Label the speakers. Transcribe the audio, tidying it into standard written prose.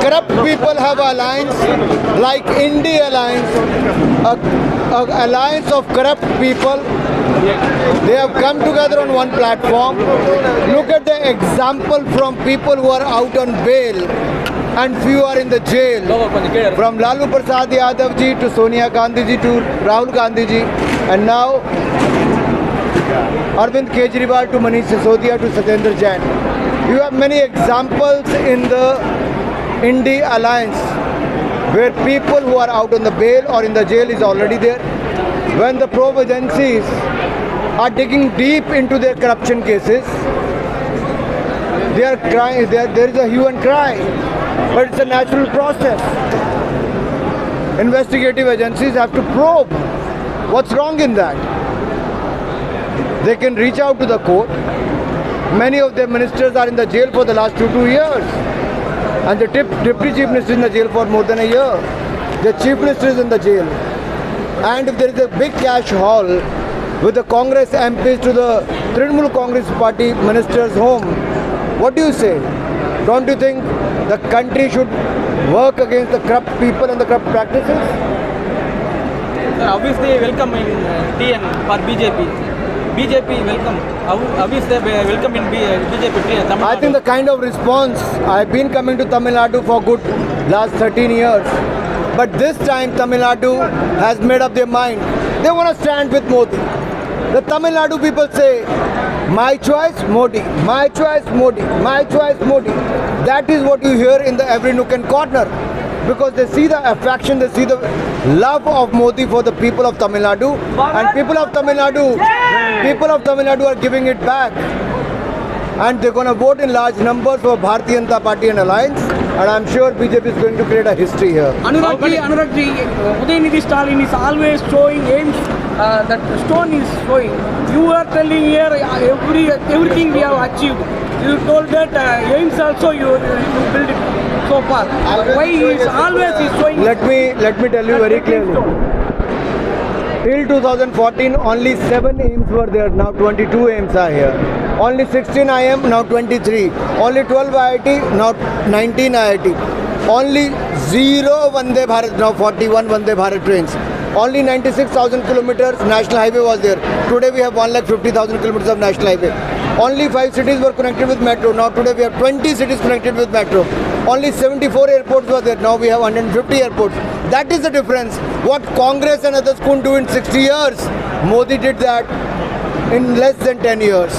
Speaker 1: corrupt people have alliance like Indie Alliance, a alliance of corrupt people. They have come together on one platform. Look at the example from people who are out on bail and few are in the jail. From Lalu Prasad Yadav ji to Sonia Gandhi ji to Rahul Gandhi ji, and now Arvind Kejriwal to Manish Sisodia to Satyendra Jain. You have many examples in the Indie Alliance where people who are out on the bail or in the jail is already there. When the probe agencies are digging deep into their corruption cases, they are crying, there is a hue and cry, but it's a natural process. Investigative agencies have to probe what's wrong in that. They can reach out to the court. Many of their ministers are in the jail for the last 2 years. And the deputy chief minister is in the jail for more than a year. The chief minister is in the jail. And if there is a big cash haul with the Congress MPs to the Trinamool Congress party ministers' home, what do you say? Don't you think the country should work against the corrupt people and the corrupt practices?
Speaker 2: Sir, obviously welcome in TN for BJP. BJP welcome. How is the welcome in BJP?
Speaker 1: I think the kind of response, I've been coming to Tamil Nadu for good last 13 years. But this time Tamil Nadu has made up their mind. They want to stand with Modi. The Tamil Nadu people say, my choice Modi, my choice Modi, my choice Modi. That is what you hear in the every nook and corner. Because they see the affection, they see the love of Modi for the people of Tamil Nadu, and people of Tamil Nadu are giving it back, and they're going to vote in large numbers for Bharatiya Janata Party and Alliance, and I'm sure BJP is going to create a history here.
Speaker 3: Anurag ji, Udayanidhi Stalin is always showing aims, that stone is showing. You are telling here everything we have achieved. You told that aims also you build it so far. Why he is always showing?
Speaker 1: Let me tell you very clearly. Till 2014, only 7 aims were there. Now 22 aims are here. Only 16 IM, now 23. Only 12 IIT, now 19 IIT. Only 0 Vande Bharat, now 41 Vande Bharat trains. Only 96,000 kilometers national highway was there. Today we have 1,50,000 kilometers of national highway. Only 5 cities were connected with metro. Now today we have 20 cities connected with metro. Only 74 airports were there. Now we have 150 airports. That is the difference. What Congress and others couldn't do in 60 years, Modi did that in less than 10 years.